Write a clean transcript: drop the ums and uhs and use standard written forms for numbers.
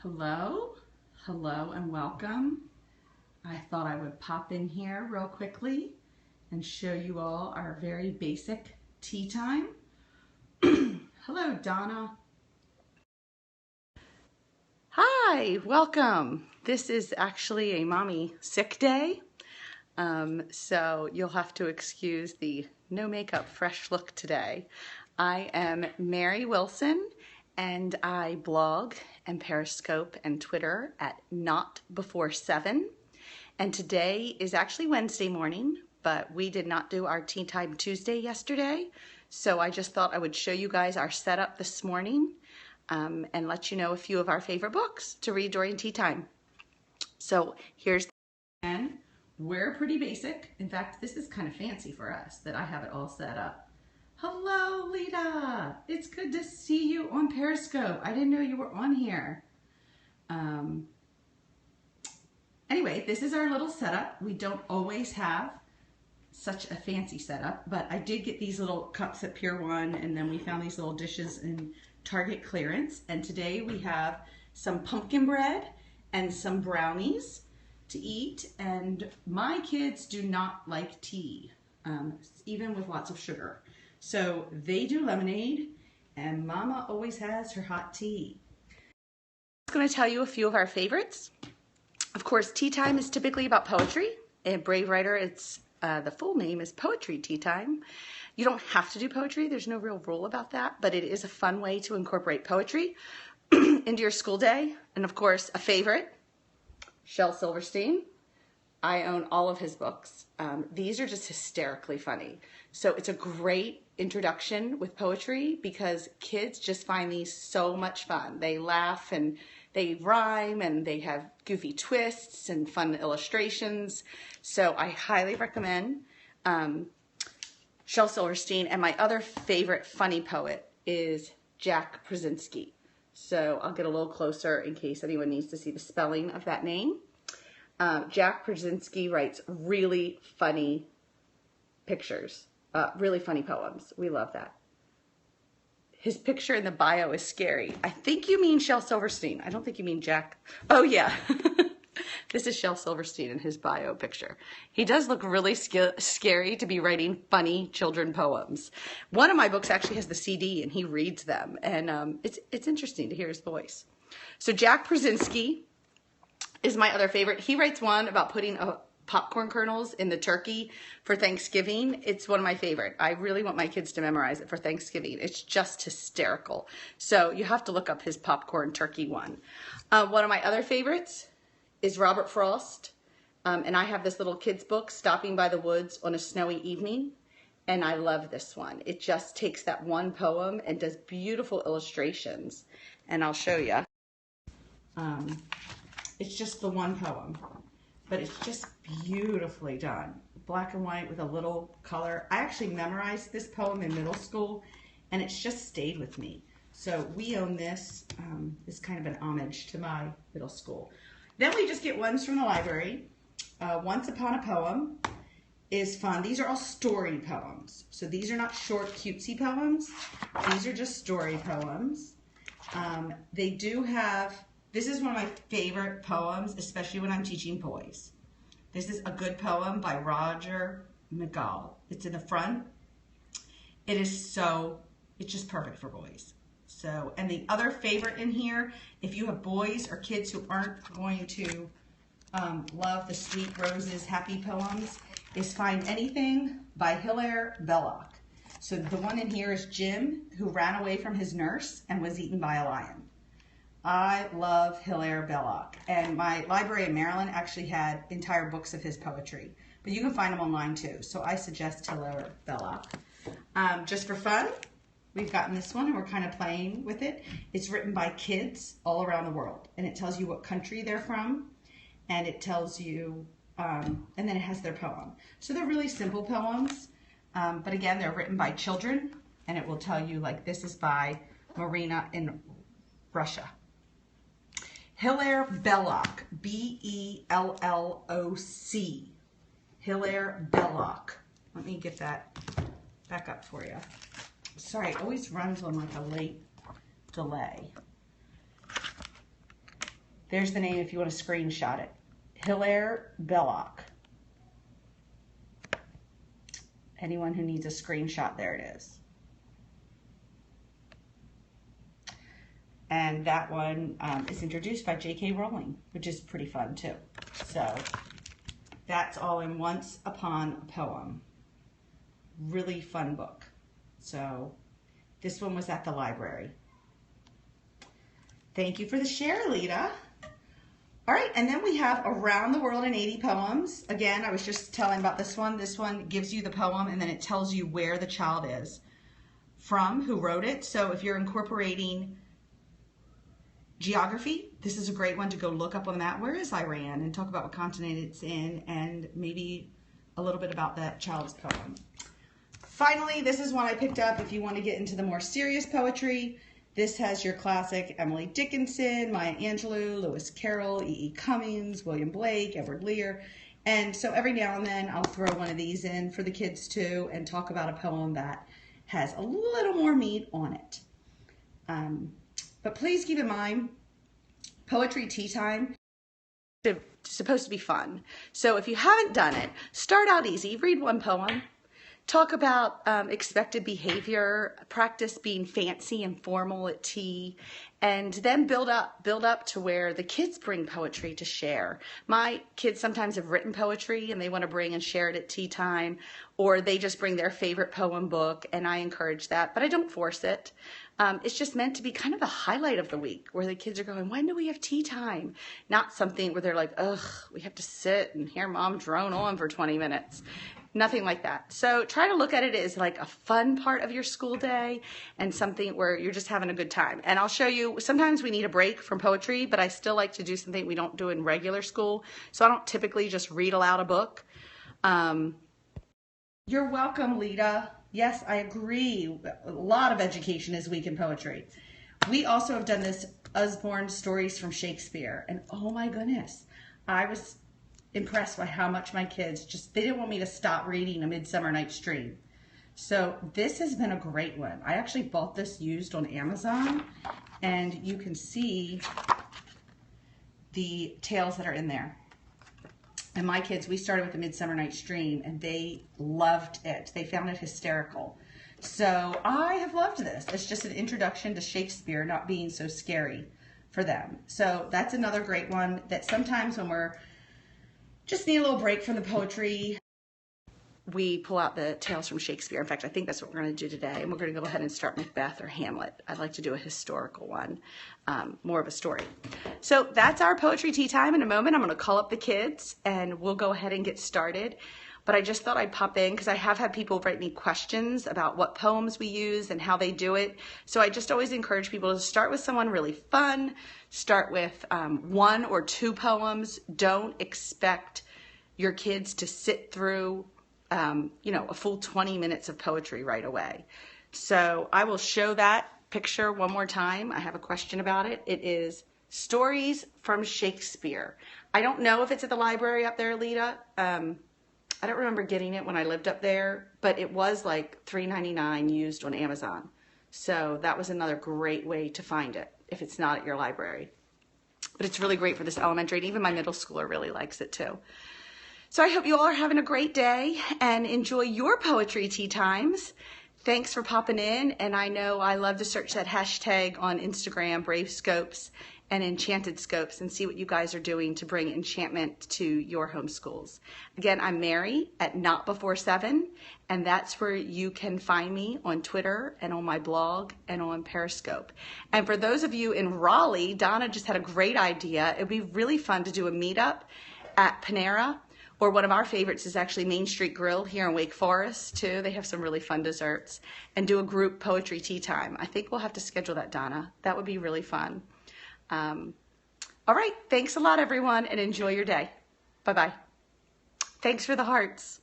Hello, hello and welcome. I thought I would pop in here real quickly and show you all our very basic tea time. Hello, Donna. Hi, welcome. This is actually a mommy sick day, so you'll have to excuse the no makeup fresh look today. I am Mary Wilson, and I blog and Periscope and Twitter at Not Before 7. And today is actually Wednesday morning, but we did not do our Tea Time Tuesday yesterday. So I just thought I would show you guys our setup this morning and let you know a few of our favorite books to read during tea time. So here's and we're pretty basic. In fact, this is kind of fancy for us that I have it all set up. Hello, Lita. It's good to see you on Periscope. I didn't know you were on here. Anyway, this is our little setup. We don't always have such a fancy setup, but I did get these little cups at Pier 1, and then we found these little dishes in Target clearance. And today we have some pumpkin bread and some brownies to eat. And my kids do not like tea, even with lots of sugar. So they do lemonade, and Mama always has her hot tea. I'm going to tell you a few of our favorites. Of course, tea time is typically about poetry. At Brave Writer, it's the full name is Poetry Tea Time. You don't have to do poetry. There's no real rule about that, but it is a fun way to incorporate poetry into your school day. And of course, a favorite, Shel Silverstein. I own all of his books. These are just hysterically funny. So it's a great introduction with poetry because kids just find these so much fun. They laugh and they rhyme and they have goofy twists and fun illustrations. So I highly recommend Shel Silverstein. And my other favorite funny poet is Jack Brzezinski. So I'll get a little closer in case anyone needs to see the spelling of that name. Jack Brzezinski writes really funny pictures, really funny poems. We love that. His picture in the bio is scary. I think you mean Shel Silverstein. I don't think you mean Jack. Oh yeah, this is Shel Silverstein in his bio picture. He does look really scary to be writing funny children poems. One of my books actually has the CD and he reads them, and it's interesting to hear his voice. So Jack Brzezinski is my other favorite. He writes one about putting popcorn kernels in the turkey for Thanksgiving. It's one of my favorite. I really want my kids to memorize it for Thanksgiving. It's just hysterical. So you have to look up his popcorn turkey one. One of my other favorites is Robert Frost. And I have this little kid's book, Stopping by the Woods on a Snowy Evening. And I love this one. It just takes that one poem and does beautiful illustrations. And I'll show you. It's just the one poem, but it's just beautifully done. Black and white with a little color. I actually memorized this poem in middle school, and it's just stayed with me. So we own this. It's kind of an homage to my middle school. Then we just get ones from the library. Once Upon a Poem is fun. These are all story poems. So these are not short, cutesy poems. These are just story poems. They do have... This is one of my favorite poems, especially when I'm teaching boys. This is A Good Poem by Roger McGall. It's in the front. It's just perfect for boys. So, and the other favorite in here, if you have boys or kids who aren't going to love the Sweet Roses happy poems, is Find Anything by Hilaire Belloc. So the one in here is Jim, who ran away from his nurse and was eaten by a lion. I love Hilaire Belloc, and my library in Maryland actually had entire books of his poetry, but you can find them online too, so I suggest Hilaire Belloc. Just for fun, we've gotten this one and we're kind of playing with it. It's written by kids all around the world, and it tells you what country they're from, and it tells you, and then it has their poem. So they're really simple poems, but again, they're written by children, and it will tell you, like, this is by Marina in Russia. Hilaire Belloc, B-E-L-L-O-C. Hilaire Belloc. Let me get that back up for you. Sorry, it always runs on like a late delay. There's the name if you want to screenshot it. Hilaire Belloc. Anyone who needs a screenshot, there it is. And that one is introduced by J.K. Rowling, which is pretty fun too. So that's all in Once Upon a Poem. Really fun book. So this one was at the library. Thank you for the share, Lita. All right, and then we have Around the World in 80 Poems. Again, I was just telling about this one. This one gives you the poem, and then it tells you where the child is from, who wrote it. So if you're incorporating geography, this is a great one to go look up on the map. Where is Iran? And talk about what continent it's in, and maybe a little bit about that child's poem. Finally, this is one I picked up if you want to get into the more serious poetry. This has your classic Emily Dickinson, Maya Angelou, Lewis Carroll, E.E. Cummings, William Blake, Edward Lear. And so every now and then I'll throw one of these in for the kids too and talk about a poem that has a little more meat on it. But please keep in mind, Poetry Tea Time is supposed to be fun. So if you haven't done it, start out easy, read one poem. Talk about expected behavior, practice being fancy and formal at tea, and then build up to where the kids bring poetry to share. My kids sometimes have written poetry and they want to bring and share it at tea time, or they just bring their favorite poem book, and I encourage that, but I don't force it. It's just meant to be kind of the highlight of the week where the kids are going, when do we have tea time? Not something where they're like, ugh, we have to sit and hear mom drone on for 20 minutes. Nothing like that. So try to look at it as like a fun part of your school day and something where you're just having a good time. And I'll show you, sometimes we need a break from poetry, but I still like to do something we don't do in regular school. So I don't typically just read aloud a book. You're welcome, Lita. Yes, I agree. A lot of education is weak in poetry. We also have done this Usborne Stories from Shakespeare. And oh my goodness, I was impressed by how much my kids they didn't want me to stop reading A Midsummer Night's Dream. So this has been a great one. I actually bought this used on Amazon, and you can see the tales that are in there. And my kids, we started with A Midsummer Night's Dream, and they loved it. They found it hysterical. So I have loved this. It's just an introduction to Shakespeare not being so scary for them. So that's another great one that sometimes when we're just need a little break from the poetry, we pull out the tales from Shakespeare. In fact, I think that's what we're going to do today. And we're going to go ahead and start Macbeth or Hamlet. I'd like to do a historical one, more of a story. So that's our poetry tea time. In a moment, I'm going to call up the kids and we'll go ahead and get started. But I just thought I'd pop in because I have had people write me questions about what poems we use and how they do it. So I just always encourage people to start with someone really fun. Start with 1 or 2 poems. Don't expect your kids to sit through a full 20 minutes of poetry right away. So I will show that picture one more time. I have a question about it. It is Stories from Shakespeare. I don't know if it's at the library up there, Lita. I don't remember getting it when I lived up there, but it was like $3.99 used on Amazon. So that was another great way to find it if it's not at your library. But it's really great for this elementary, and even my middle schooler really likes it too. So I hope you all are having a great day and enjoy your poetry tea times. Thanks for popping in, and I know I love to search that hashtag on Instagram, Brave Scopes and Enchanted Scopes, and see what you guys are doing to bring enchantment to your homeschools. Again, I'm Mary at Not Before 7, and that's where you can find me on Twitter and on my blog and on Periscope. And for those of you in Raleigh, Donna just had a great idea. It'd be really fun to do a meetup at Panera, or one of our favorites is actually Main Street Grill here in Wake Forest too. They have some really fun desserts, and do a group poetry tea time. I think we'll have to schedule that, Donna. That would be really fun. All right, thanks a lot, everyone, and enjoy your day. Bye-bye. Thanks for the hearts.